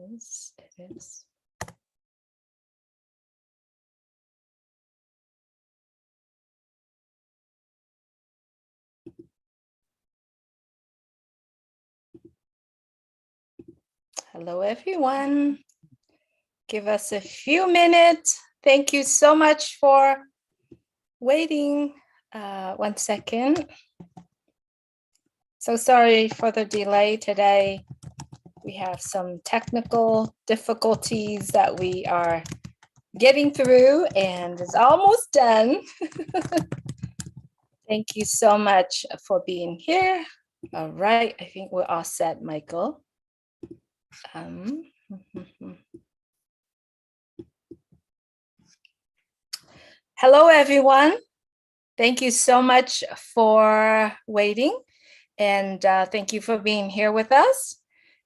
Yes, it is. Hello, everyone. Give us a few minutes. Thank you so much for waiting. 1 second. So sorry for the delay today. We have some technical difficulties that we are getting through, and it's almost done. Thank you so much for being here. All right, I think we're all set, Michael. Hello, everyone. Thank you so much for waiting, and thank you for being here with us.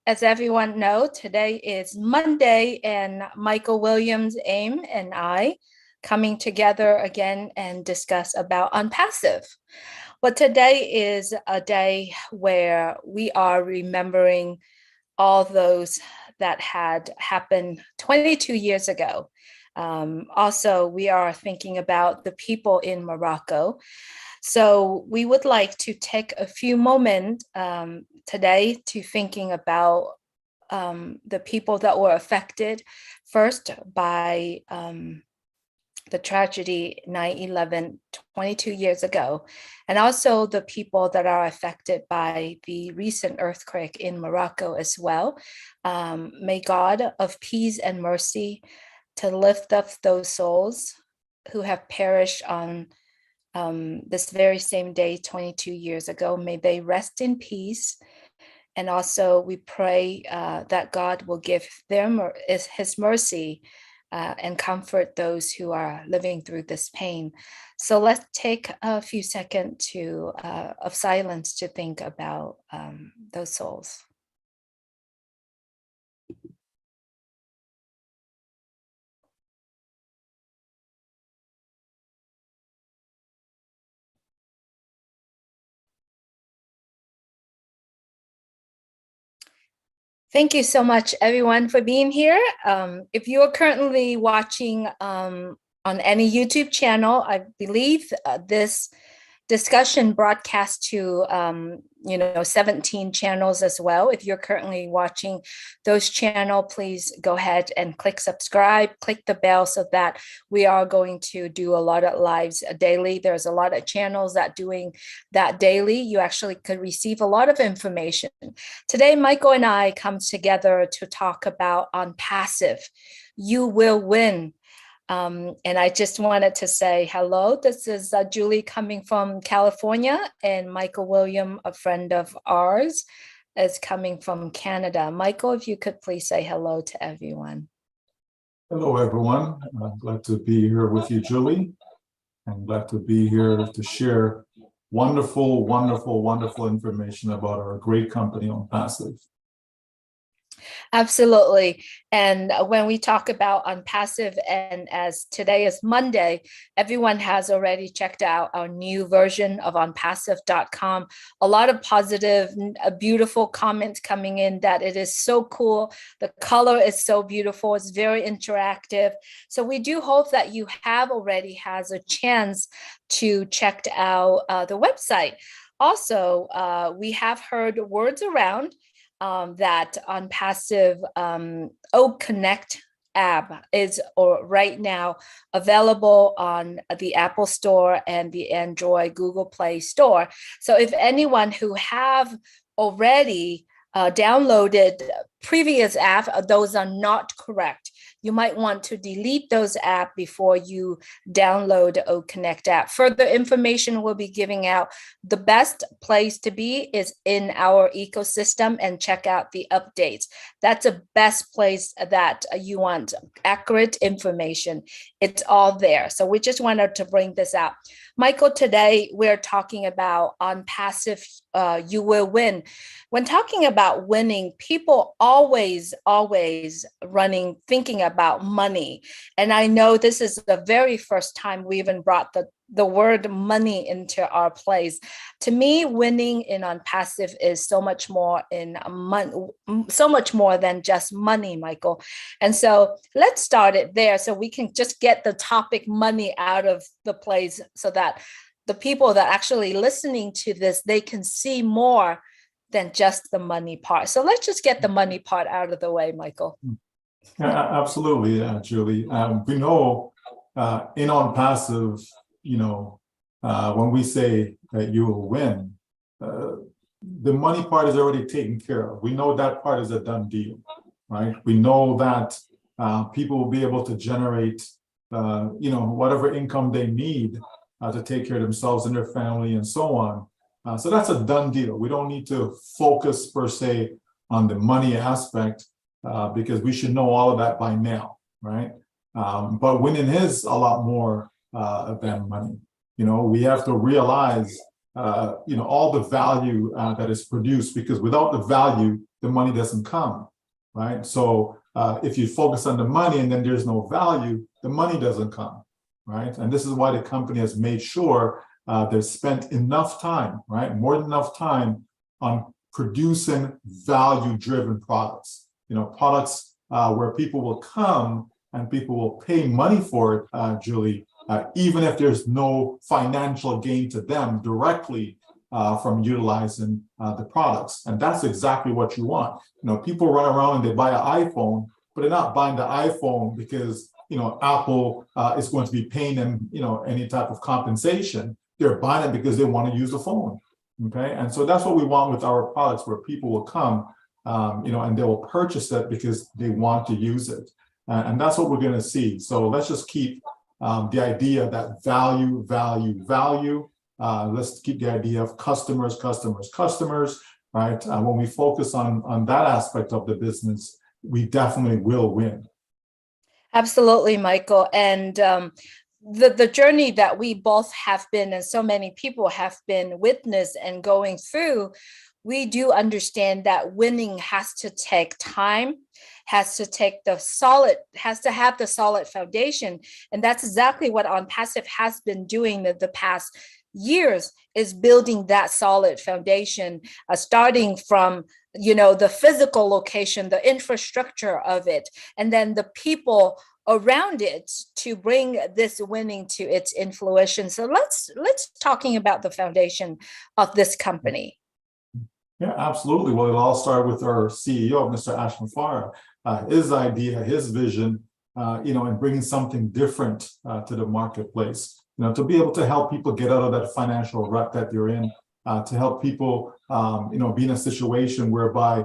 As everyone knows, today is Monday, and Michael Williams, AIM, and I coming together again and discuss about unpassive. Well, today is a day where we are remembering all those that had happened 22 years ago. Also, we are thinking about the people in Morocco. So we would like to take a few moments today to thinking about the people that were affected first by the tragedy 9/11 22 years ago, and also the people that are affected by the recent earthquake in Morocco as well. May God of peace and mercy to lift up those souls who have perished on this very same day 22 years ago. May they rest in peace. And also we pray that God will give them his mercy and comfort those who are living through this pain. So let's take a few seconds of silence to think about those souls. Thank you so much, everyone, for being here. If you are currently watching on any YouTube channel, I believe this discussion broadcast to 17 channels as well. If you're currently watching those channels, please go ahead and click subscribe, click the bell so that we are going to do a lot of lives daily. There's a lot of channels that doing that daily. You actually could receive a lot of information. Today, Michael and I come together to talk about unpassive. You will win. And I just wanted to say hello. This is Julie coming from California, and Michael William, a friend of ours, is coming from Canada. Michael, if you could please say hello to everyone. Hello, everyone. I'm glad to be here with you, Julie. I'm glad to be here to share wonderful, wonderful, wonderful information about our great company unpassive. Absolutely. And when we talk about unpassive, and as today is Monday, everyone has already checked out our new version of unpassive.com. A lot of positive, beautiful comments coming in that it is so cool. The color is so beautiful. It's very interactive. So we do hope that you have already has a chance to check out the website. Also, we have heard words around that unpassive Oak Connect app is right now available on the Apple Store and the Android Google Play Store. So if anyone who have already downloaded previous app, those are not correct. You might want to delete those apps before you download the Oak Connect app. Further information we'll be giving out. The best place to be is in our ecosystem and check out the updates. That's the best place that you want accurate information. It's all there. So we just wanted to bring this out. Michael, today we're talking about unpassive, you will win. When talking about winning, people always running, thinking about money. And I know this is the very first time we even brought the word money into our place. To me, winning in on passive is so much more so much more than just money, Michael. And so let's start it there so we can just get the topic money out of the place so that the people that actually listening to this, they can see more than just the money part. So let's just get the money part out of the way, Michael. Absolutely, Julie. We know in on passive, when we say that you will win, the money part is already taken care of. We know that part is a done deal, right? We know that people will be able to generate, whatever income they need to take care of themselves and their family and so on. So that's a done deal. We don't need to focus per se on the money aspect because we should know all of that by now, right? But winning is a lot more than money. We have to realize, all the value that is produced, because without the value, the money doesn't come, right? So if you focus on the money and then there's no value, the money doesn't come, right? And this is why the company has made sure they've spent enough time, right? More than enough time on producing value-driven products, products where people will come and people will pay money for it, Julie, even if there's no financial gain to them directly from utilizing the products. And that's exactly what you want. People run around and they buy an iPhone, but they're not buying the iPhone because, Apple is going to be paying them, any type of compensation. They're buying it because they want to use the phone. Okay. And so that's what we want with our products, where people will come, and they will purchase it because they want to use it. And that's what we're going to see. So let's just keep the idea that value. Let's keep the idea of customers, right? When we focus on that aspect of the business, we definitely will win. Absolutely, Michael. And the journey that we both have been, and so many people have been witness and going through, we do understand that winning has to take time, has to have the solid foundation. And that's exactly what On Passive has been doing the past years, is building that solid foundation, starting from the physical location, the infrastructure of it, and then the people around it to bring this winning to its influation. So let's talking about the foundation of this company. Yeah, absolutely. Well, it all started with our CEO, Mr. Ashton Farah, his idea, his vision, and bringing something different to the marketplace. To be able to help people get out of that financial rut that they're in, to help people, be in a situation whereby,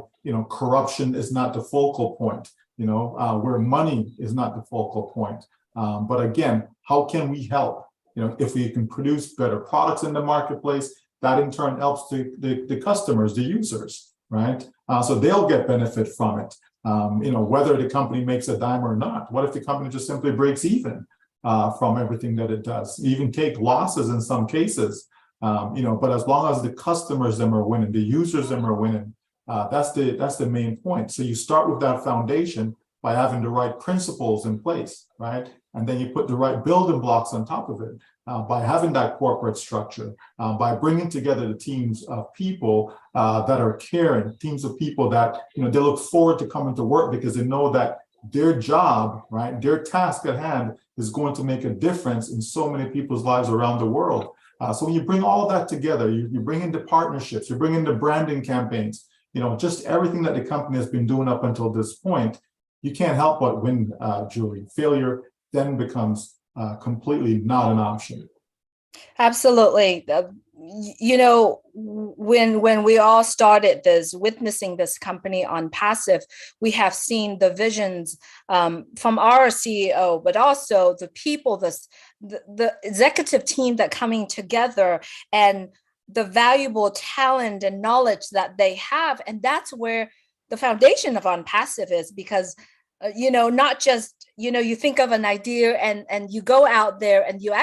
corruption is not the focal point, where money is not the focal point. But again, how can we help? If we can produce better products in the marketplace, that in turn helps the customers, the users, right? So they'll get benefit from it, whether the company makes a dime or not. What if the company just simply breaks even from everything that it does, even take losses in some cases, but as long as the customers them are winning, the users them are winning, that's the main point. So you start with that foundation by having the right principles in place, right? And then you put the right building blocks on top of it, by having that corporate structure, by bringing together the teams of people that are caring, teams of people that, they look forward to coming to work because they know that their job, right, their task at hand is going to make a difference in so many people's lives around the world. So when you bring all of that together, you bring in the partnerships, you bring in the branding campaigns, just everything that the company has been doing up until this point, you can't help but win, Julie. Failure then becomes completely not an option. Absolutely. When we all started witnessing this company On Passive, we have seen the visions from our CEO, but also the people, the executive team that coming together, and the valuable talent and knowledge that they have. And that's where the foundation of On Passive is, because not just you think of an idea and you go out there and you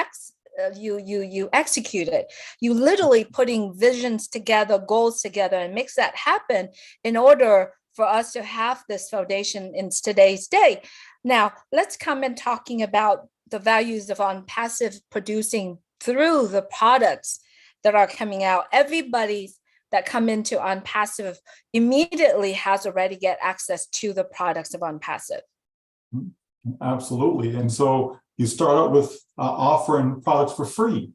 execute it. You literally putting visions together, goals together, and makes that happen in order for us to have this foundation in today's day. Now, let's come in talking about the values of on passive producing through the products that are coming out. Everybody that come into on passive immediately has already get access to the products of on passive. Absolutely. And so you start out with offering products for free,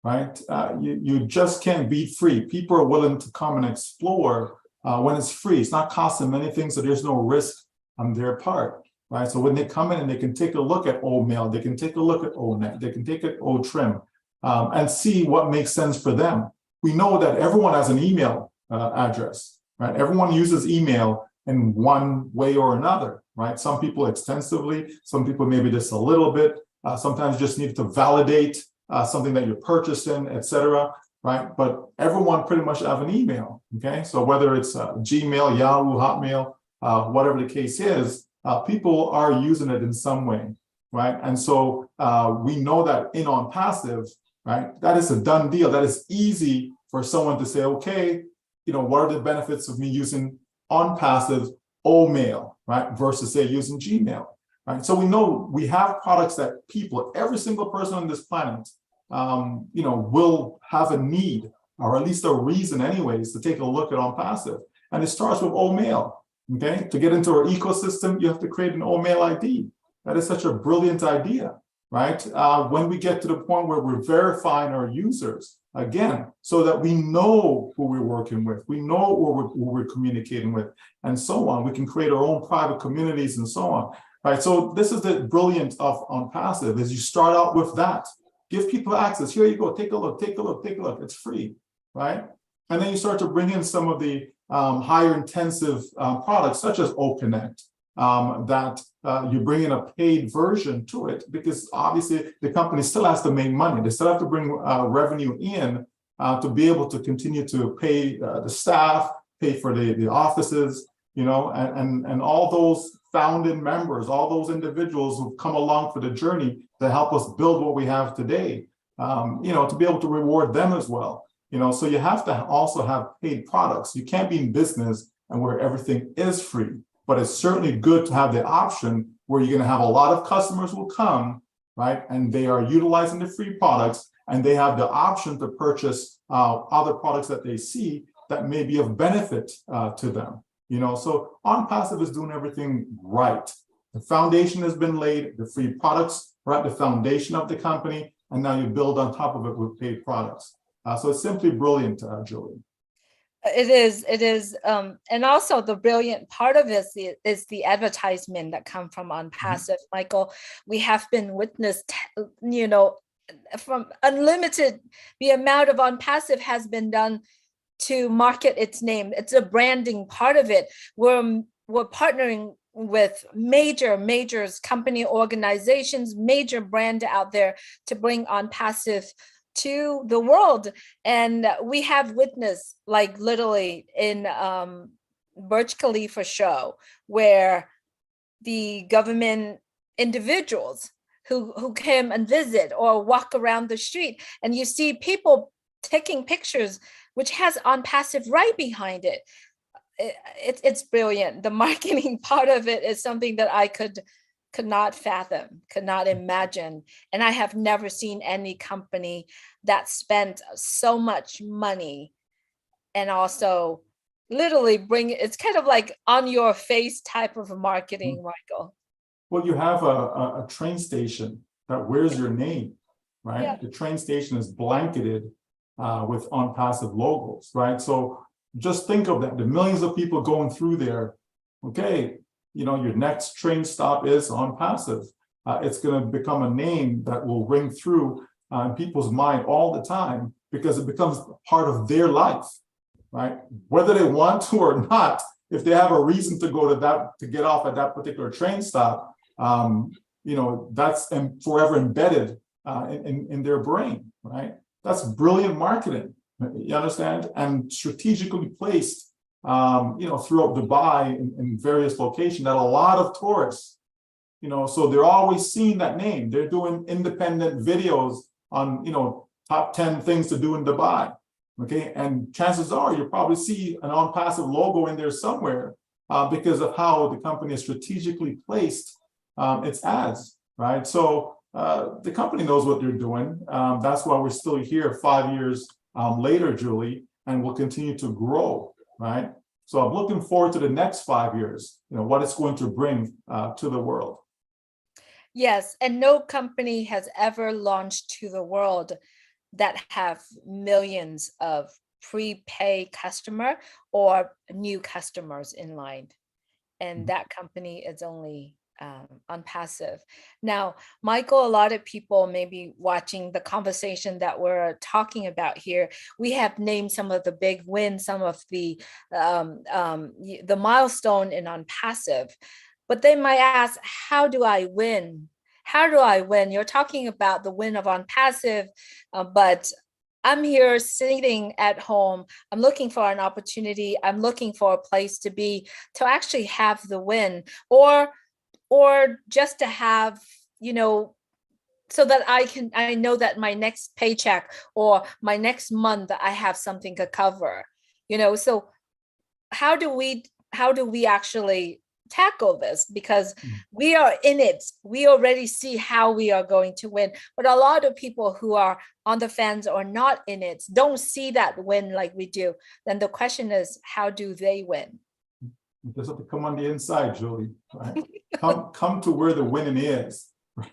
right? You just can't beat free. People are willing to come and explore when it's free. It's not costing many things, so there's no risk on their part, right? So when they come in and they can take a look at old mail, they can take a look at old net, they can take at old trim, and see what makes sense for them. We know that everyone has an email address, right? Everyone uses email in one way or another, right? Some people extensively, some people maybe just a little bit. Sometimes just need to validate something that you're purchasing, etc., right? But everyone pretty much have an email, okay? So whether it's Gmail, Yahoo, Hotmail, whatever the case is, people are using it in some way, right? And so we know that in on passive, right, that is a done deal. That is easy for someone to say, okay, what are the benefits of me using on passive old mail, right, versus say using Gmail, right? So we know we have products that people, every single person on this planet, will have a need, or at least a reason anyways, to take a look at on passive. And it starts with old mail, okay? To get into our ecosystem, you have to create an old mail ID. That is such a brilliant idea, right? When we get to the point where we're verifying our users, again, so that we know who we're working with, we know who we're communicating with, and so on. We can create our own private communities and so on, right? So this is the brilliance of on passive, is you start out with that. Give people access. Here you go. Take a look, take a look, take a look. It's free, right? And then you start to bring in some of the higher intensive products, such as OConnect, that you bring in a paid version to it, because obviously the company still has to make money. They still have to bring revenue in to be able to continue to pay the staff, pay for the offices, and all those founding members, all those individuals who've come along for the journey to help us build what we have today, to be able to reward them as well. So you have to also have paid products. You can't be in business and where everything is free. But it's certainly good to have the option where you're going to have a lot of customers will come, right? And they are utilizing the free products, and they have the option to purchase other products that they see that may be of benefit to them. So on passive is doing everything right. The foundation has been laid, the free products are at the foundation of the company, and now you build on top of it with paid products. So it's simply brilliant, Julie. It is. And also the brilliant part of this is the advertisement that come from on passive. Michael, we have been witnessed, from unlimited, the amount of on passive has been done to market its name. It's a branding part of it. We're partnering with major company organizations, major brand out there to bring on passive to the world. And we have witnessed, like literally in Burj Khalifa show, where the government individuals who came and visit or walk around the street, and you see people taking pictures, which has on passive right behind it. It's brilliant. The marketing part of it is something that I could not fathom, could not imagine. And I have never seen any company that spent so much money and also literally it's kind of like on your face type of marketing, Michael. Well, you have a train station that wears your name, right? Yeah. The train station is blanketed with on passive logos, right? So just think of that, the millions of people going through there. Okay, your next train stop is on passive. It's going to become a name that will ring through in people's mind all the time, because it becomes part of their life, right? Whether they want to or not, if they have a reason to go to get off at that particular train stop, that's forever embedded in their brain, right? That's brilliant marketing, you understand? And strategically placed throughout Dubai in various locations that a lot of tourists, so they're always seeing that name. They're doing independent videos on, top 10 things to do in Dubai, okay? And chances are you'll probably see an on passive logo in there somewhere, because of how the company is strategically placed its ads, right? So the company knows what they're doing. That's why we're still here 5 years later, Julie, and we'll continue to grow, right? So I'm looking forward to the next 5 years, what it's going to bring to the world. Yes, and no company has ever launched to the world that have millions of prepay customer or new customers in line. And that company is only on passive. Now, Michael, a lot of people may be watching the conversation that we're talking about here. We have named some of the big wins, some of the milestone in on passive, but they might ask, how do I win? How do I win? You're talking about the win of on passive, but I'm here sitting at home. I'm looking for an opportunity. I'm looking for a place to be, to actually have the win, or just to have, so that I know that my next paycheck or my next month I have something to cover. So how do we actually tackle this? Because we are in it. We already see how we are going to win. But a lot of people who are on the fence or not in it don't see that win like we do. Then the question is, how do they win? You just have to come on the inside, Julie, right? come to where the winning is,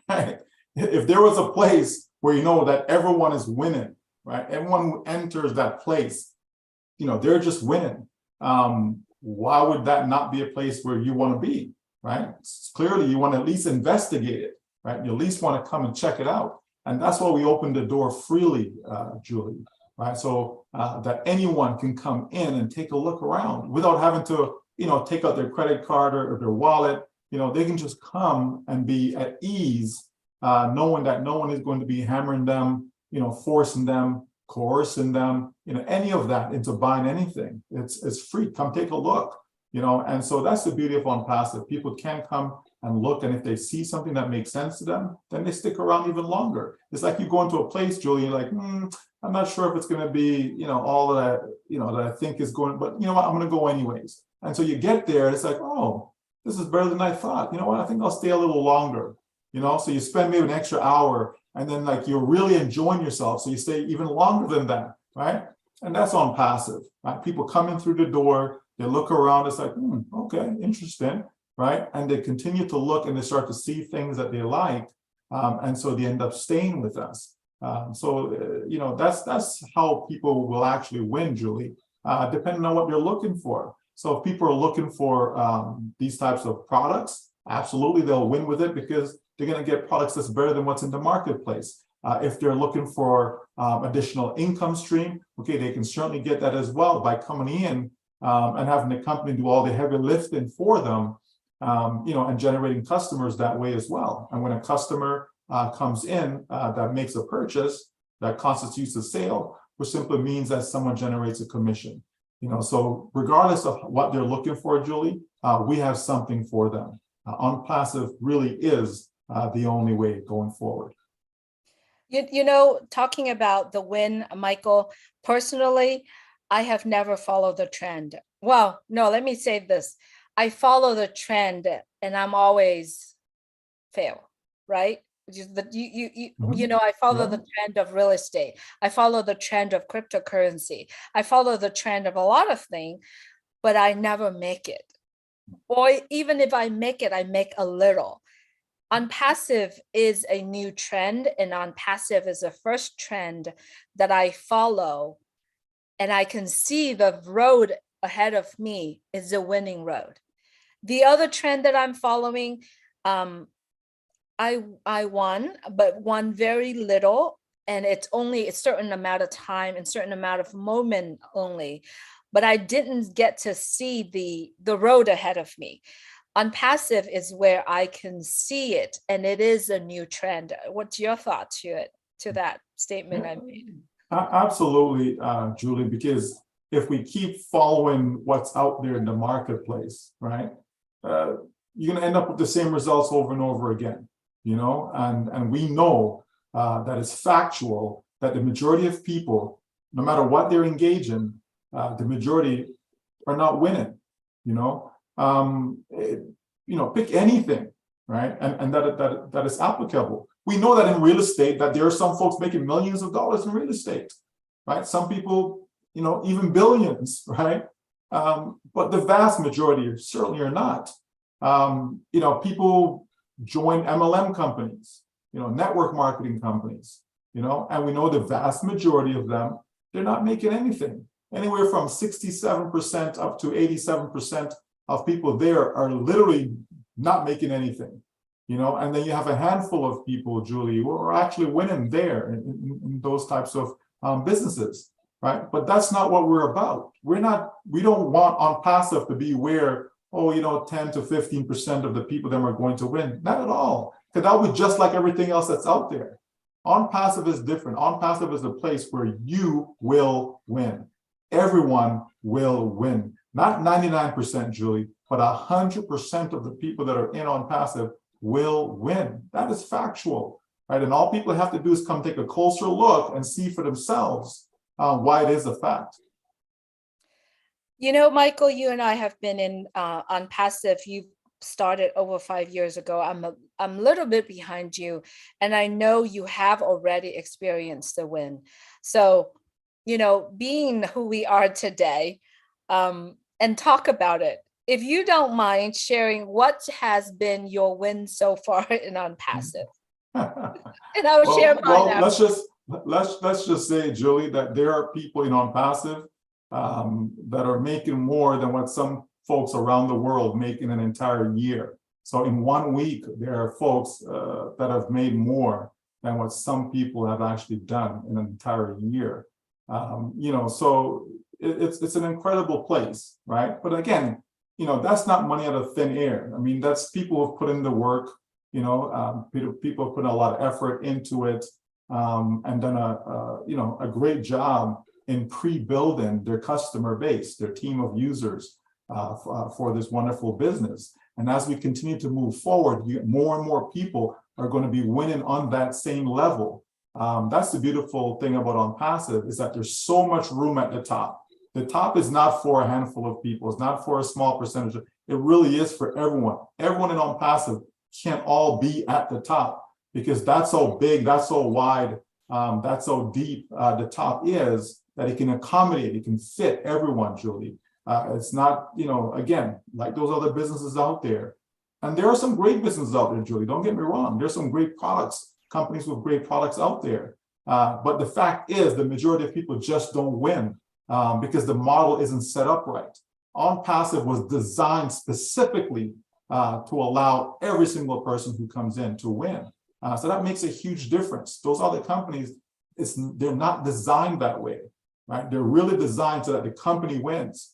right? If there was a place where you know that everyone is winning, right? Everyone who enters that place, they're just winning. Why would that not be a place where you want to be, right? Clearly, you want to at least investigate it, right? You at least want to come and check it out. And that's why we opened the door freely, Julie, right? So that anyone can come in and take a look around without having to, take out their credit card or their wallet. They can just come and be at ease, knowing that no one is going to be hammering them, forcing them, coercing them, any of that into buying anything. It's free. Come take a look, and so that's the beauty of on passive. People can come and look, and if they see something that makes sense to them, then they stick around even longer. It's like you go into a place, Julie, you're like, I'm not sure if it's going to be, all of that, that I think is going, but you know what, I'm going to go anyways. And so you get there, it's like, oh, this is better than I thought. You know what, I think I'll stay a little longer. So you spend maybe an extra hour, and then like you're really enjoying yourself, so you stay even longer than that, right? And that's on passive, right? People come in through the door, they look around, it's like, okay, interesting, right? And they continue to look, and they start to see things that they like, and so they end up staying with us. That's how people will actually win, Julie, depending on what they're looking for. So if people are looking for these types of products, absolutely they'll win with it because they're going to get products that's better than what's in the marketplace. If they're looking for additional income stream, okay, they can certainly get that as well by coming in and having the company do all the heavy lifting for them, and generating customers that way as well. And when a customer comes in that makes a purchase that constitutes a sale, which simply means that someone generates a commission. So regardless of what they're looking for, Julie, we have something for them. On passive really is the only way going forward. Talking about the win, Michael, personally, I have never followed the trend. Well, no, let me say this. I follow the trend and I'm always fail, right? I follow the trend of real estate. I follow the trend of cryptocurrency. I follow the trend of a lot of things, but I never make it. Or even if I make it, I make a little. On passive is a new trend, and on passive is the first trend that I follow, and I can see the road ahead of me is the winning road. The other trend that I'm following, I won, but won very little, and it's only a certain amount of time and certain amount of moment only, but I didn't get to see the road ahead of me. On passive is where I can see it, and it is a new trend. What's your thought to that statement I made? Absolutely, Julie, because if we keep following what's out there in the marketplace, right, you're going to end up with the same results over and over again, and we know that it's factual that the majority of people, no matter what they're engaging, the majority are not winning, Pick anything, right? And that is applicable. We know that in real estate, that there are some folks making millions of dollars in real estate, right? Some people, even billions, right? But the vast majority certainly are not. People join MLM companies, network marketing companies, and we know the vast majority of them, they're not making anything. Anywhere from 67% up to 87% of people there are literally not making anything, and then you have a handful of people, Julie, who are actually winning there in those types of businesses, right? But that's not what we're about. We don't want on passive to be where, 10 to 15% of the people that are going to win. Not at all, because that would be just like everything else that's out there. On passive is different. On passive is a place where you will win. Everyone will win. Not 99%, Julie, but 100% of the people that are in on passive will win. That is factual, right? And all people have to do is come take a closer look and see for themselves why it is a fact. Michael, you and I have been in on passive. You started over 5 years ago. I'm a little bit behind you, and I know you have already experienced the win. So, being who we are today, and talk about it. If you don't mind sharing, what has been your win so far in on passive? And I'll share mine. Well, let's just say, Julie, that there are people in on passive that are making more than what some folks around the world make in an entire year. So in 1 week, there are folks that have made more than what some people have actually done in an entire year. So it's an incredible place, right? But again, that's not money out of thin air. I mean, that's people who've put in the work. People have put a lot of effort into it and done a great job in pre-building their customer base, their team of users for this wonderful business. And as we continue to move forward, more and more people are going to be winning on that same level. That's the beautiful thing about on passive, is that there's so much room at the top. The top is not for a handful of people. It's not for a small percentage. It really is for everyone. Everyone in on passive can't all be at the top, because that's so big, that's so wide, that's so deep the top is, that it can accommodate, it can fit everyone, Julie. It's not, again, like those other businesses out there. And there are some great businesses out there, Julie, don't get me wrong. There's some great products, companies with great products out there. But the fact is, the majority of people just don't win because the model isn't set up right. On passive was designed specifically to allow every single person who comes in to win. So that makes a huge difference. Those other companies, they're not designed that way, right? They're really designed so that the company wins.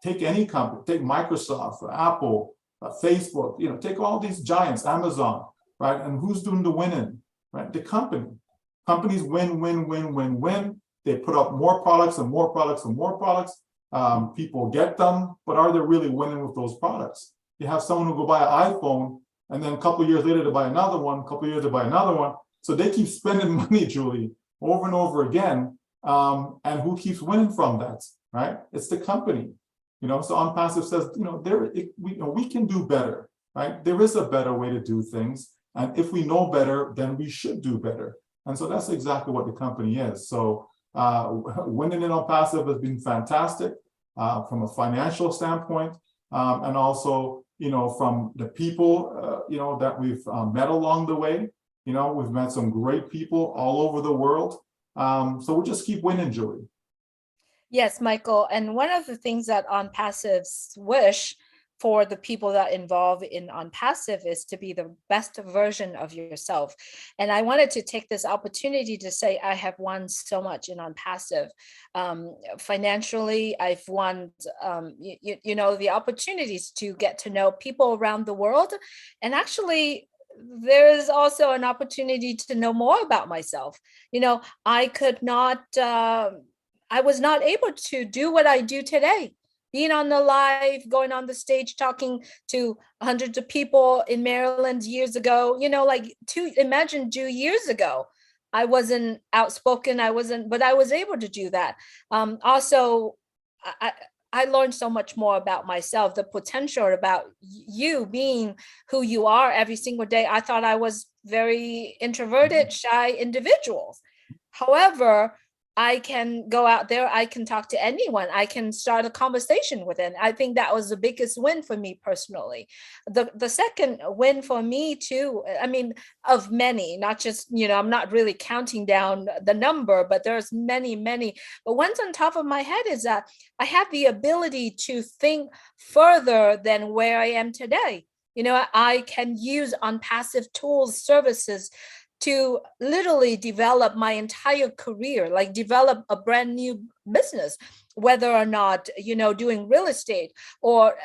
Take any company, take Microsoft, Apple, Facebook, take all these giants, Amazon, right? And who's doing the winning, right? The company. Companies win, win, win, win, win. They put up more products and more products and more products. People get them, but are they really winning with those products? You have someone who go buy an iPhone, and then a couple of years later to buy another one, a couple of years to buy another one. So they keep spending money, Julie, over and over again. And who keeps winning from that, right? It's the company. So on passive says, we can do better, right? There is a better way to do things. And if we know better, then we should do better. And so that's exactly what the company is. So winning in on passive has been fantastic from a financial standpoint, and also, from the people, that we've met along the way. We've met some great people all over the world. So we'll just keep winning, Julie. Yes, Michael. And one of the things that on passives wish for the people that involve in on passive is to be the best version of yourself. And I wanted to take this opportunity to say I have won so much in on passive. Financially, I've won, the opportunities to get to know people around the world. And actually, there is also an opportunity to know more about myself. I was not able to do what I do today. Being on the live, going on the stage, talking to hundreds of people in Maryland years ago, imagine 2 years ago, I wasn't outspoken. But I was able to do that. Also, I learned so much more about myself, the potential about you being who you are every single day. I thought I was very introverted, shy individual. However, I can go out there, I can talk to anyone, I can start a conversation with it. I think that was the biggest win for me personally. The second win for me too, I mean, of many, not just, I'm not really counting down the number, but there's many, many. But one's on top of my head is that I have the ability to think further than where I am today. I can use on passive tools, services to literally develop my entire career, like develop a brand new business, whether or not, doing real estate or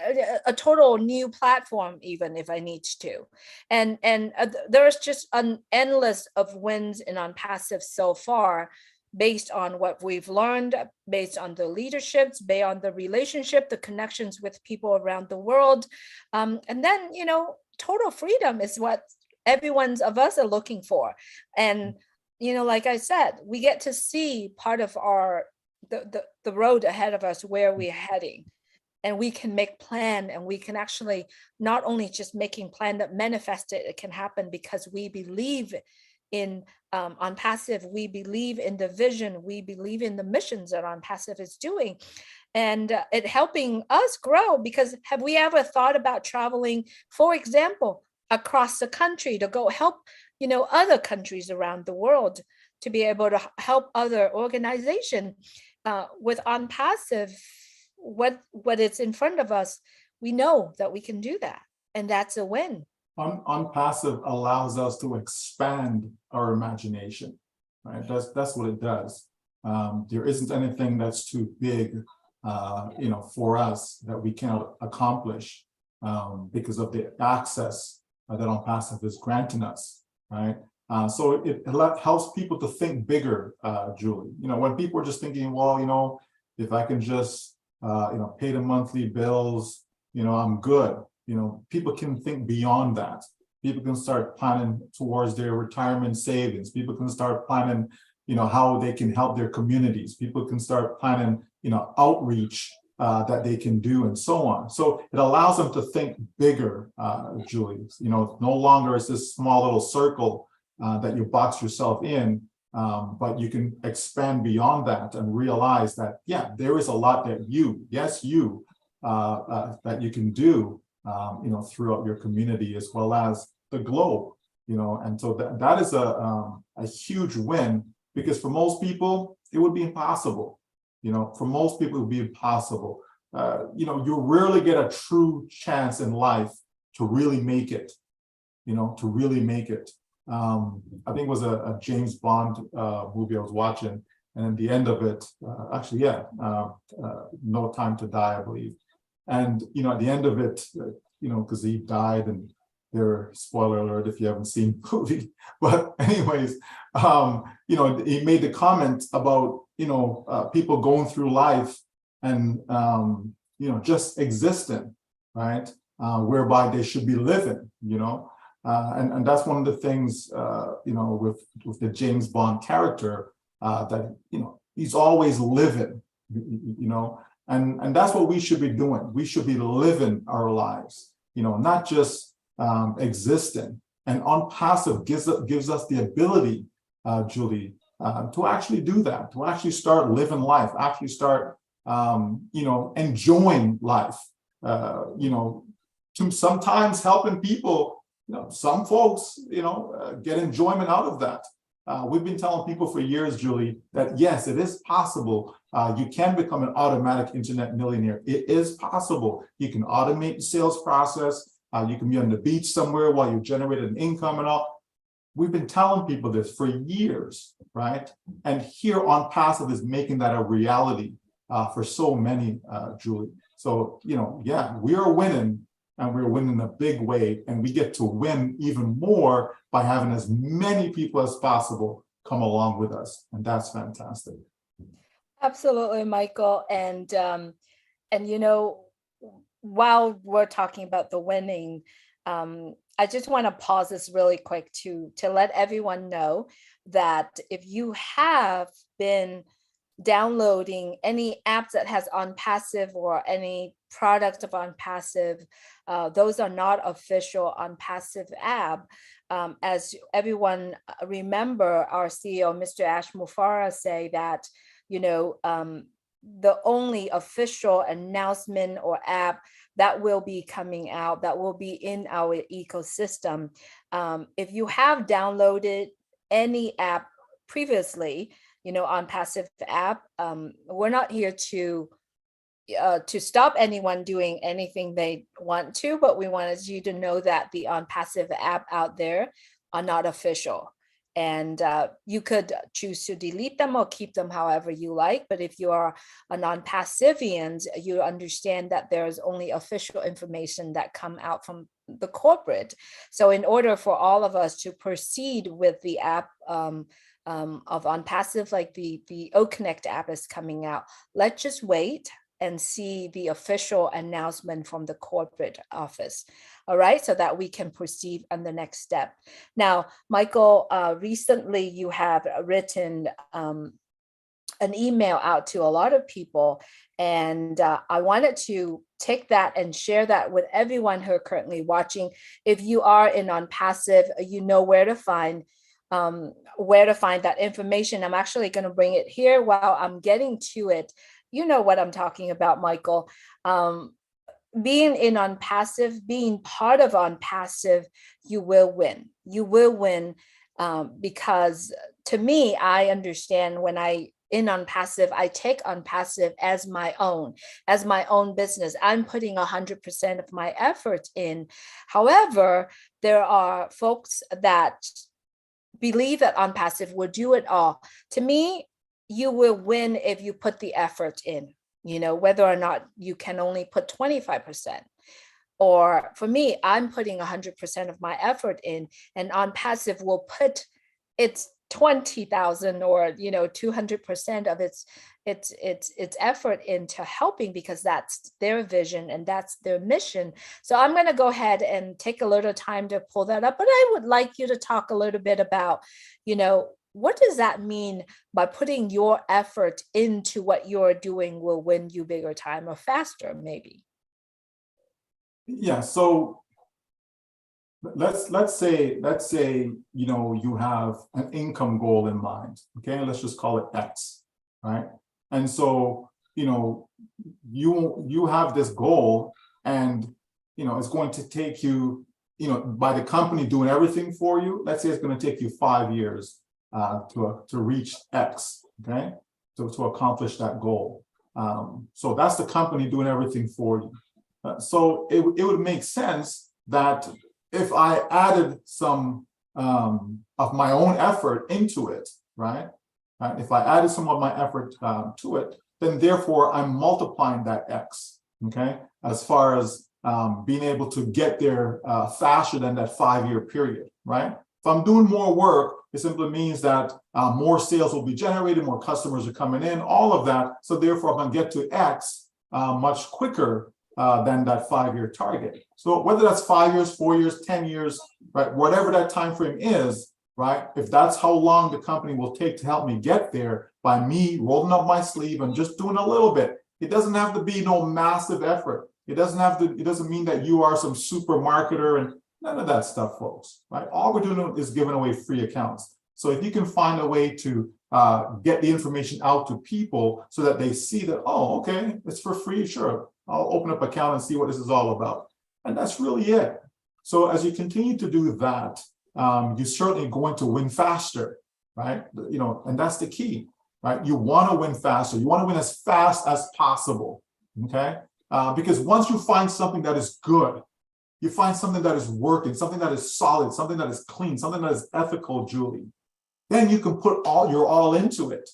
a total new platform, even if I need to. And there's just an endless of wins in on passive so far, based on what we've learned, based on the leaderships, based on the relationship, the connections with people around the world. And then, total freedom is what everyone's of us are looking for. And like I said, we get to see part of our the road ahead of us, where we're heading, and we can make plan, and we can actually not only just making plan that manifest it can happen, because we believe in on passive, we believe in the vision, we believe in the missions that on passive is doing, and it helping us grow. Because have we ever thought about traveling, for example, across the country to go help other countries around the world, to be able to help other organizations with on passive? What is in front of us, we know that we can do that, and that's a win. On passive allows us to expand our imagination, right? That's what it does. There isn't anything that's too big, for us that we cannot accomplish because of the access that on passive is granting us, right? So it helps people to think bigger, Julie. When people are just thinking, well, if I can just, pay the monthly bills, I'm good. People can think beyond that. People can start planning towards their retirement savings. People can start planning, how they can help their communities. People can start planning, outreach that they can do, and so on. So it allows them to think bigger, Julie. No longer is this small little circle that you box yourself in, but you can expand beyond that and realize that, yeah, there is a lot that you that you can do, throughout your community as well as the globe, and so that is a huge win, because for most people it would be impossible. For most people it would be impossible. You rarely get a true chance in life to really make it. I think it was a James Bond movie I was watching, and at the end of it, No Time to Die, I believe. And at the end of it, because he died, and there, spoiler alert if you haven't seen the movie, but anyways, he made the comment about people going through life and just existing, right? Whereby they should be living, and that's one of the things with the James Bond character, that he's always living, and that's what we should be doing. We should be living our lives, not just existing. And on passive gives us the ability, Julie, to actually do that, to actually start living life, actually start enjoying life, to sometimes helping people. Some folks, get enjoyment out of that. We've been telling people for years, Julie, that yes, it is possible. You can become an automatic internet millionaire. It is possible. You can automate the sales process. You can be on the beach somewhere while you generate an income and all. We've been telling people this for years, right? And here on passive is making that a reality for so many, Julie. So, yeah, we are winning. And we're winning in a big way, and we get to win even more by having as many people as possible come along with us, and that's fantastic. Absolutely, Michael. And while we're talking about the winning, I just want to pause this really quick to let everyone know that if you have been downloading any app that has OnPassive or any product of OnPassive, those are not official OnPassive app. As everyone remember, our CEO, Mr. Ash Mufareh, say that, the only official announcement or app that will be coming out, that will be in our ecosystem. If you have downloaded any app previously, OnPassive app, we're not here to stop anyone doing anything they want to, but we wanted you to know that the OnPassive app out there are not official. And you could choose to delete them or keep them however you like. But if you are a non-passivian, you understand that there's only official information that come out from the corporate. So in order for all of us to proceed with the app of OnPassive, like the O Connect app is coming out, let's just wait and see the official announcement from the corporate office. All right, so that we can proceed on the next step. Now, Michael, recently you have written an email out to a lot of people, and I wanted to take that and share that with everyone who are currently watching. If you are in OnPassive, you know where to find that information. I'm actually going to bring it here while I'm getting to it. You know what I'm talking about, Michael. Being in OnPassive, being part of OnPassive, you will win. You will win because to me, I understand when in OnPassive, I take OnPassive as my own business. I'm putting 100% of my effort in. However, there are folks that believe that OnPassive will do it all. To me, you will win if you put the effort in, whether or not you can only put 25%. Or for me, I'm putting 100% of my effort in, and OnPassive will put its 20,000 or 200% of its effort into helping, because that's their vision and that's their mission. So I'm going to go ahead and take a little time to pull that up, but I would like you to talk a little bit about, what does that mean by putting your effort into what you're doing will win you bigger time or faster, maybe? Yeah, so let's say you have an income goal in mind. Okay, let's just call it X, right? And so you have this goal, and it's going to take you, by the company doing everything for you, let's say it's going to take you 5 years to reach X, okay, to accomplish that goal. So that's the company doing everything for you. So it would make sense that if I added some of my own effort into it, right? If I added some of my effort to it, then therefore I'm multiplying that X, okay? As far as being able to get there faster than that 5-year period, right? If I'm doing more work, it simply means that more sales will be generated, more customers are coming in, all of that. So therefore, I'm going to get to X much quicker than that 5-year target. So whether that's 5 years, 4 years, 10 years, right, whatever that time frame is, right, if that's how long the company will take to help me get there by me rolling up my sleeve and just doing a little bit, it doesn't have to be no massive effort. It doesn't mean that you are some super marketer and none of that stuff, folks, right? All we're doing is giving away free accounts. So if you can find a way to get the information out to people so that they see that, oh, okay, it's for free, sure, I'll open up an account and see what this is all about. And that's really it. So as you continue to do that, you're certainly going to win faster, right? And that's the key, right? You want to win faster. You want to win as fast as possible, okay? Because once you find something that is good, you find something that is working, something that is solid, something that is clean, something that is ethical, Julie, then you can put your all into it,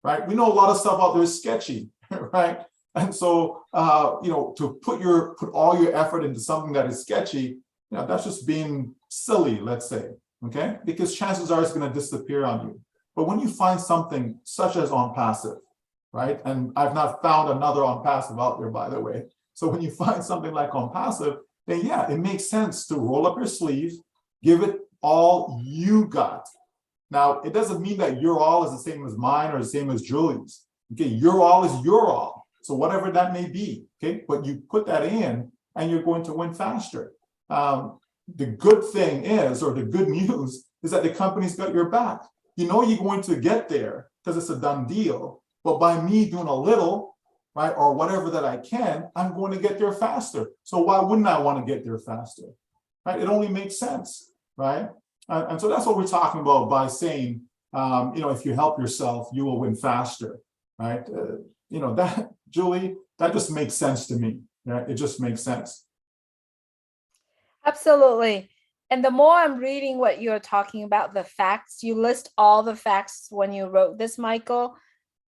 right? We know a lot of stuff out there is sketchy, right? And so, to put all your effort into something that is sketchy, that's just being silly, let's say, okay? Because chances are it's going to disappear on you. But when you find something such as OnPassive, right? And I've not found another OnPassive out there, by the way. So when you find something like OnPassive, then yeah, it makes sense to roll up your sleeves, give it all you got. Now, it doesn't mean that your all is the same as mine or the same as Julie's. Okay, your all is your all. So whatever that may be, okay, but you put that in and you're going to win faster. The good thing is, or the good news is that the company's got your back. You know you're going to get there because it's a done deal. But by me doing a little, right, or whatever that I can, I'm going to get there faster. So why wouldn't I want to get there faster? Right? It only makes sense, right? And so that's what we're talking about by saying, if you help yourself, you will win faster, right? That, Julie, that just makes sense to me. Right? It just makes sense. Absolutely. And the more I'm reading what you're talking about, the facts, you list all the facts when you wrote this, Michael.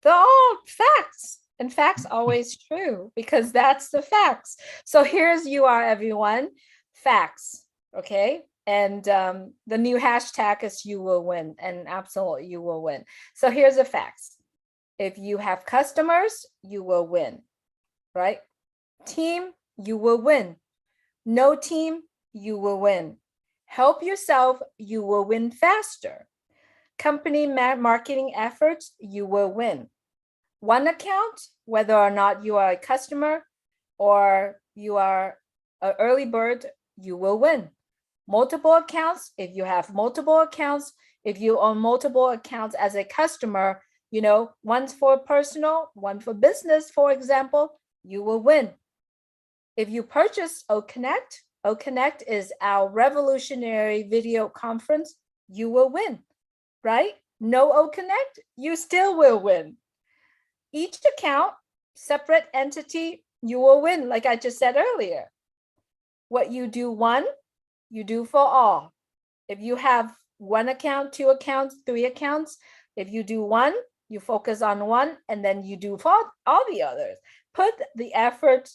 They're all facts. And facts always true because that's the facts. So here's you are, everyone. Facts. Okay. And the new hashtag is you will win. And absolutely you will win. So here's the facts. If you have customers, you will win. Right? Team, you will win. No team, you will win. Help yourself, you will win faster. Company marketing efforts, you will win. One account, whether or not you are a customer or you are an early bird, you will win. Multiple accounts, if you have multiple accounts, if you own multiple accounts as a customer, one for personal, one for business, for example, you will win. If you purchase OConnect is our revolutionary video conference, you will win, right? No OConnect, you still will win. Each account, separate entity, you will win, like I just said earlier. What you do one, you do for all. If you have one account, two accounts, three accounts, if you do one, you focus on one, and then you do for all the others. Put the effort,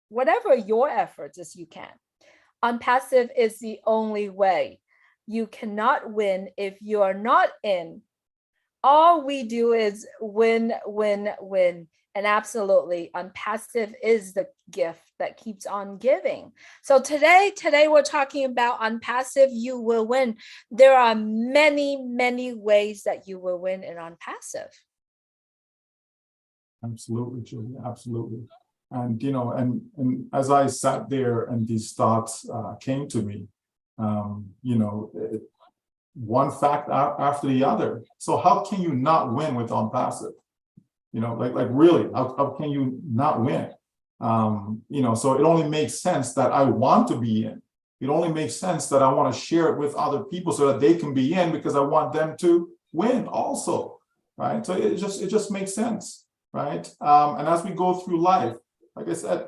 whatever your efforts as you can. On passive is the only way. You cannot win if you are not in. All we do is win, win, win. And absolutely, on passive is the gift that keeps on giving. So today we're talking about on passive, you will win. There are many, many ways that you will win in on passive. Absolutely, Julie, absolutely. And, and as I sat there and these thoughts came to me, one fact after the other. So how can you not win with on passive? Like really, how can you not win? So it only makes sense that I want to be in. It only makes sense that I want to share it with other people so that they can be in because I want them to win also, right? So it just makes sense, right? And as we go through life, like I said,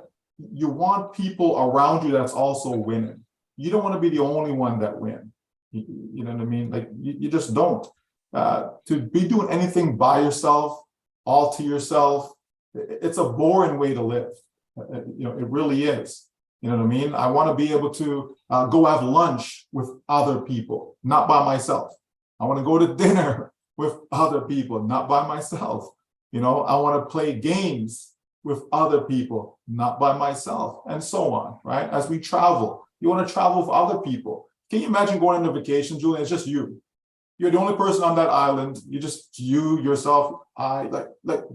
you want people around you that's also winning. You don't want to be the only one that wins. You know what I mean? Like you just don't. To be doing anything by yourself, all to yourself, it's a boring way to live. It really is. You know what I mean? I want to be able to go have lunch with other people, not by myself. I want to go to dinner with other people, not by myself. I want to play games with other people, not by myself, and so on, right? As we travel, you want to travel with other people. Can you imagine going on a vacation, Julian? It's just you. You're the only person on that island. You just you, yourself, like that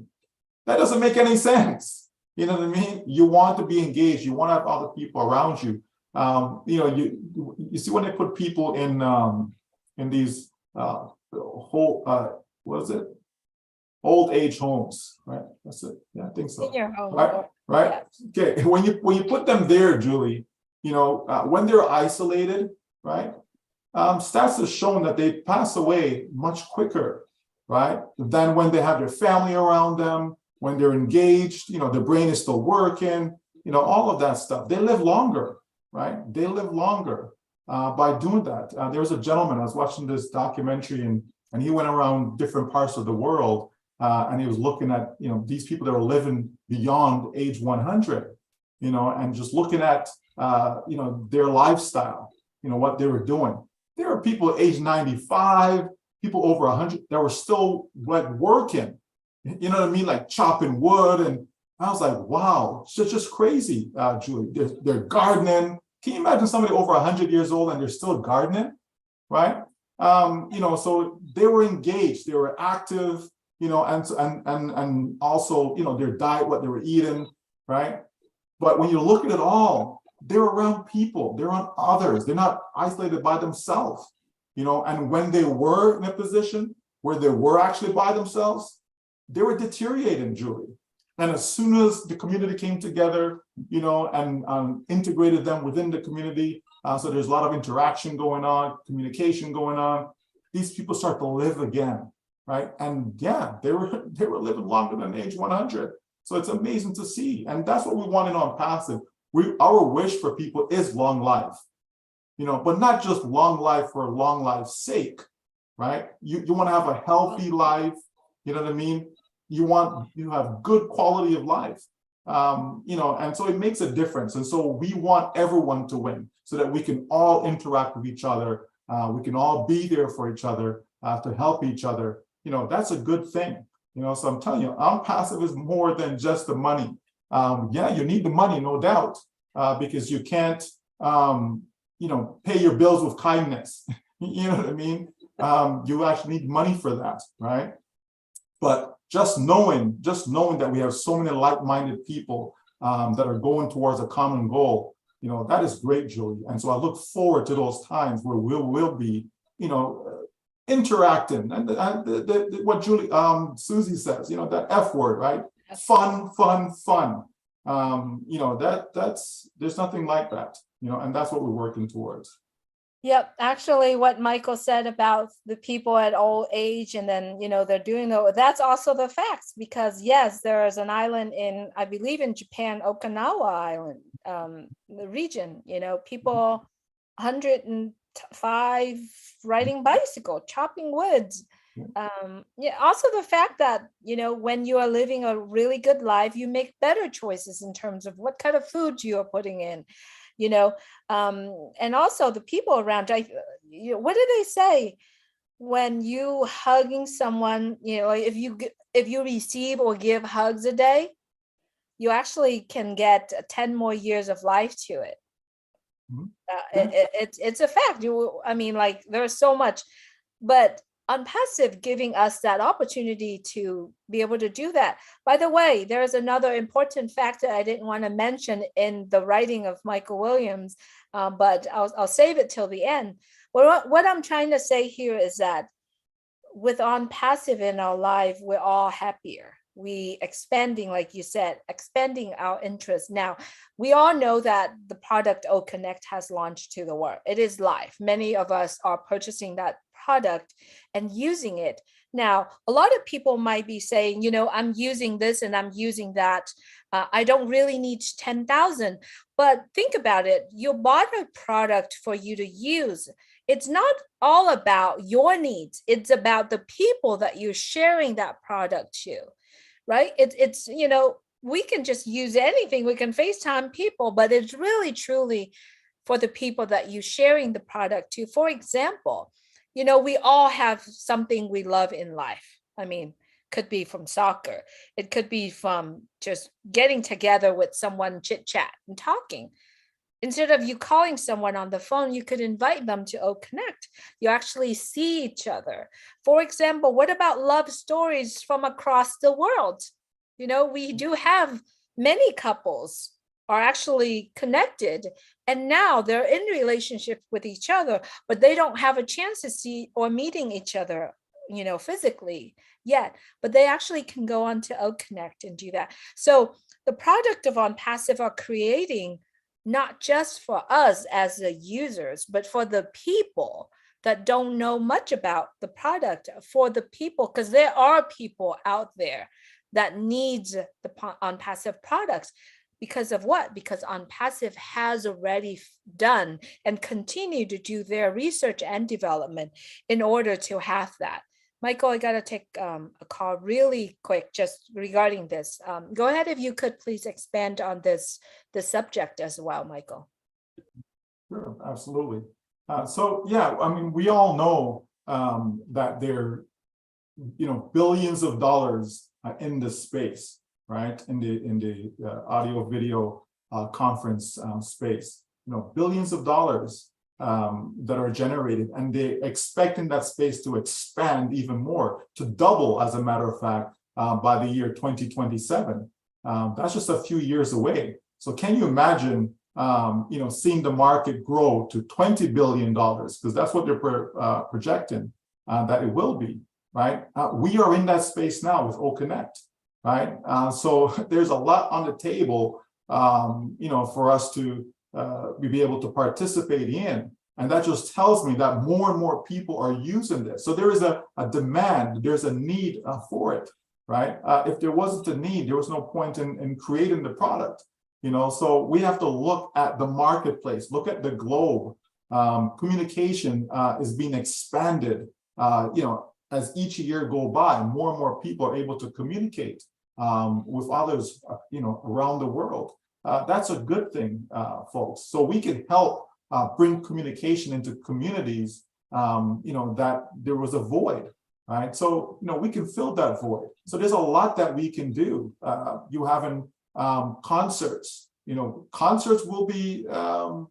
doesn't make any sense. You know what I mean? You want to be engaged. You want to have other people around you. You see when they put people in these what is it? Old age homes, right? That's it. Yeah, I think so. Senior home. Right. Yeah. Okay. When you put them there, Julie, when they're isolated, right? Stats have shown that they pass away much quicker, right? Than when they have their family around them, when they're engaged, their brain is still working, all of that stuff. They live longer, right? They live longer by doing that. There was a gentleman, I was watching this documentary and he went around different parts of the world and he was looking at, these people that are living beyond age 100, and just looking at, their lifestyle, what they were doing. There are people at age 95, people over 100 that were still like working, you know what I mean? Like chopping wood. And I was like, wow, it's just crazy, Julie. They're gardening. Can you imagine somebody over 100 years old and they're still gardening, right? So they were engaged, they were active, and also, their diet, what they were eating, right? But when you look at it all, they're around people, they're around others, they're not isolated by themselves, and when they were in a position where they were actually by themselves, they were deteriorating, Julie. And as soon as the community came together, and integrated them within the community, so there's a lot of interaction going on, communication going on, these people start to live again, right? And yeah, they were living longer than age 100. So it's amazing to see. And that's what we want in On Passive. Our wish for people is long life, but not just long life for long life's sake, right? You want to have a healthy life, you know what I mean? You have good quality of life, and so it makes a difference. And so we want everyone to win so that we can all interact with each other. We can all be there for each other, to help each other. That's a good thing. So I'm telling you, On Passive is more than just the money. Yeah, you need the money, no doubt, because you can't, pay your bills with kindness. You know what I mean? You actually need money for that, right? But just knowing that we have so many like-minded people that are going towards a common goal, that is great, Julie. And so I look forward to those times where we'll be, interacting, and what Julie, Susie says, that F word, right? Fun. That's there's nothing like that, and that's what we're working towards. Yep, actually what Michael said about the people at old age and then, they're doing that's also the facts, because yes, there is an island in, I believe in Japan, Okinawa Island, the region, people 105 riding bicycle, chopping woods. Yeah, also the fact that, when you are living a really good life, you make better choices in terms of what kind of food you are putting in. And also the people around. What do they say when you hugging someone? If you receive or give hugs a day, you actually can get 10 more years of life to it. It's a fact. There's so much, but On Passive giving us that opportunity to be able to do that. By the way, there is another important fact that I didn't want to mention in the writing of Michael Williams, but I'll save it till the end. What I'm trying to say here is that with On Passive in our life, we're all happier. We expanding, like you said, expanding our interest. Now, we all know that the product O Connect has launched to the world. It is live. Many of us are purchasing that product and using it. Now, a lot of people might be saying, I'm using this and I'm using that. I don't really need 10,000, but think about it. You bought a product for you to use. It's not all about your needs. It's about the people that you're sharing that product to, right? It's we can just use anything. We can FaceTime people, but it's really, truly for the people that you're sharing the product to. For example, we all have something we love in life. Could be from soccer. It could be from just getting together with someone, chit chat and talking. Instead of you calling someone on the phone, you could invite them to O Connect. You actually see each other. For example, what about love stories from across the world? We do have many couples are actually connected, and now they're in relationship with each other, but they don't have a chance to see or meeting each other, physically yet, but they actually can go on to O Connect and do that. So the product of On Passive are creating not just for us as the users, but for the people that don't know much about the product, for the people, because there are people out there that needs the On Passive products. Because of what? Because On Passive has already done and continue to do their research and development in order to have that. Michael, I got to take a call really quick just regarding this. Go ahead if you could please expand on this subject as well, Michael. Sure, absolutely. So yeah, we all know that there, billions of dollars in this space, right? In the audio video conference space, billions of dollars. that are generated, and they're expecting that space to expand even more, to double, as a matter of fact, by the year 2027. That's just a few years away. So can you imagine, seeing the market grow to $20 billion, because that's what they're projecting that it will be, right? We are in that space now with OConnect, right? So there's a lot on the table, for us to be able to participate in. And that just tells me that more and more people are using this. So there is a demand, there's a need for it, right? If there wasn't a need, there was no point in creating the product, so we have to look at the marketplace, look at the globe. Communication is being expanded, as each year go by. More and more people are able to communicate with others, around the world. That's a good thing, folks. So we can help bring communication into communities, that there was a void, right? So, we can fill that void. So there's a lot that we can do. You having concerts, concerts will be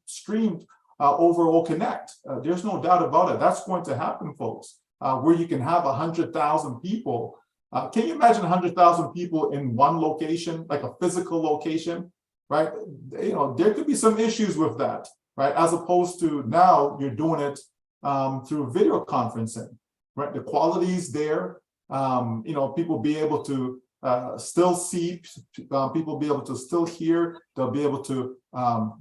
streamed over OConnect. There's no doubt about it. That's going to happen, folks, where you can have 100,000 people. Can you imagine 100,000 people in one location, like a physical location, right? There could be some issues with that, right? As opposed to now you're doing it through video conferencing, right? The quality is there. People be able to still see, people be able to still hear. They'll be able to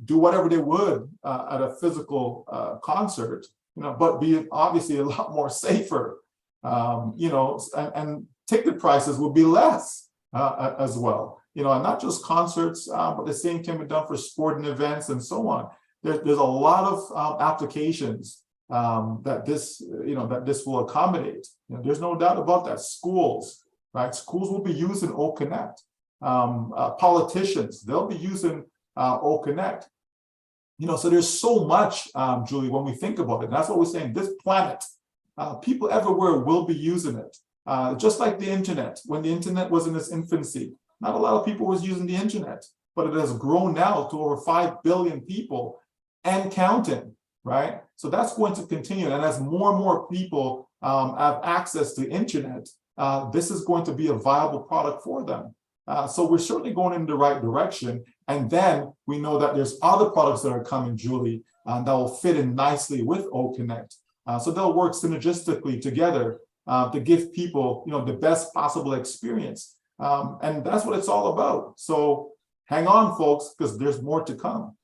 do whatever they would at a physical concert, but be obviously a lot more safer, and ticket prices will be less as well. And not just concerts, but the same can be done for sporting events and so on. There's a lot of applications that this will accommodate. There's no doubt about that. Schools, right? Schools will be using OConnect. Politicians, they'll be using OConnect. So there's so much, Julie, when we think about it. And that's what we're saying. This planet, people everywhere will be using it. Just like the internet, when the internet was in its infancy, not a lot of people was using the internet, but it has grown now to over 5 billion people and counting, right? So that's going to continue. And as more and more people have access to internet, this is going to be a viable product for them. So we're certainly going in the right direction. And then we know that there's other products that are coming, Julie, that will fit in nicely with OConnect. So they'll work synergistically together to give people, the best possible experience. And that's what it's all about. So hang on, folks, because there's more to come.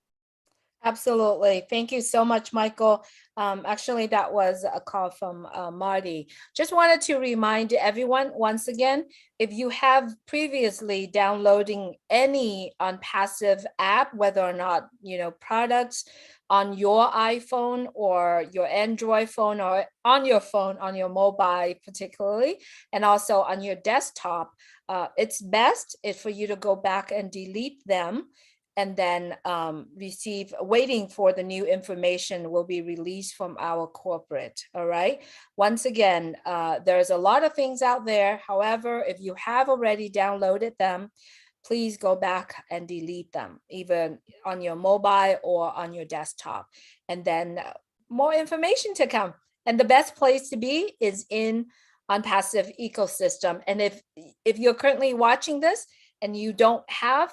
Absolutely. Thank you so much, Michael. Actually, that was a call from Marty. Just wanted to remind everyone once again, if you have previously downloading any OnPassive app, whether or not, products on your iPhone or your Android phone or on your phone, on your mobile particularly, and also on your desktop, it's best for you to go back and delete them and then waiting for the new information will be released from our corporate. All right. Once again, there's a lot of things out there. However, if you have already downloaded them, please go back and delete them, even on your mobile or on your desktop. And then more information to come. And the best place to be is in OnPassive ecosystem. And if you're currently watching this and you don't have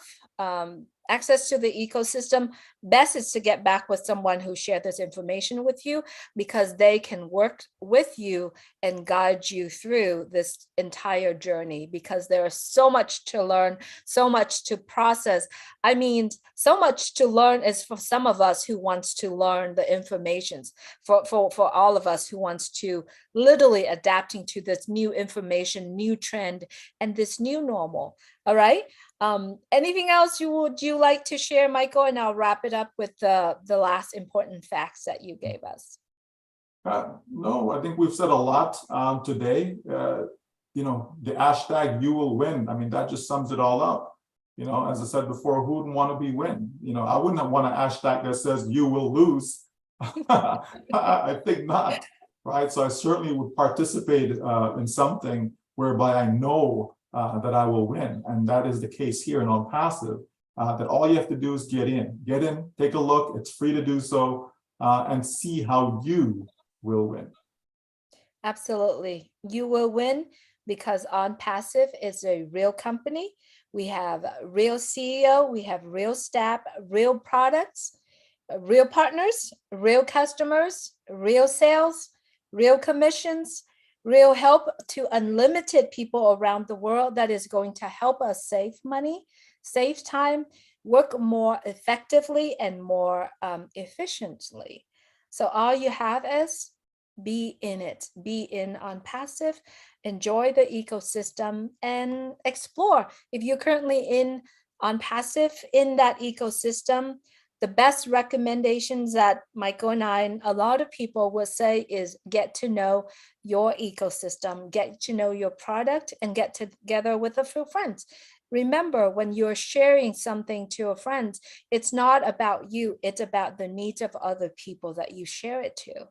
access to the ecosystem, best is to get back with someone who shared this information with you, because they can work with you and guide you through this entire journey, because there is so much to learn, so much to process. I mean, so much to learn is for some of us who wants to learn the informations, for all of us who wants to literally adapting to this new information, new trend, and this new normal. All right. Anything else would you like to share, Michael? And I'll wrap it up with the last important facts that you gave us. No, I think we've said a lot today. The hashtag "you will win." I mean, that just sums it all up. As I said before, who wouldn't want to be win? I wouldn't want a hashtag that says "you will lose." I think not, right? So I certainly would participate in something whereby I know that I will win, and that is the case here in OnPassive. That all you have to do is get in, take a look. It's free to do so. and see how you will win. Absolutely. You will win because On Passive is a real company. We have a real CEO, we have real staff, real products, real partners, real customers, real sales, real commissions, real help to unlimited people around the world that is going to help us save money, save time, work more effectively and more efficiently. So all you have is be in it, be in On Passive, enjoy the ecosystem and explore. If you're currently in On Passive in that ecosystem, the best recommendations that Michael and I and a lot of people will say is get to know your ecosystem, get to know your product, and get together with a few friends. Remember, when you're sharing something to a friend, it's not about you, it's about the needs of other people that you share it to.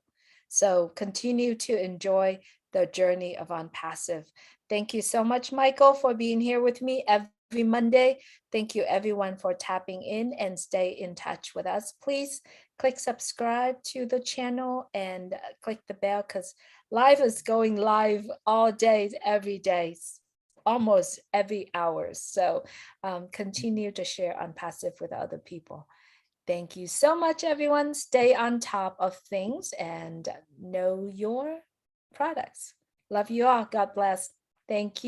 So continue to enjoy the journey of On Passive. Thank you so much, Michael, for being here with me every Monday. Thank you, everyone, for tapping in and stay in touch with us. Please click subscribe to the channel and click the bell because live is going live all day, every day, almost every hour. So continue to share On Passive with other people. Thank you so much, everyone. Stay on top of things and know your products. Love you all. God bless. Thank you.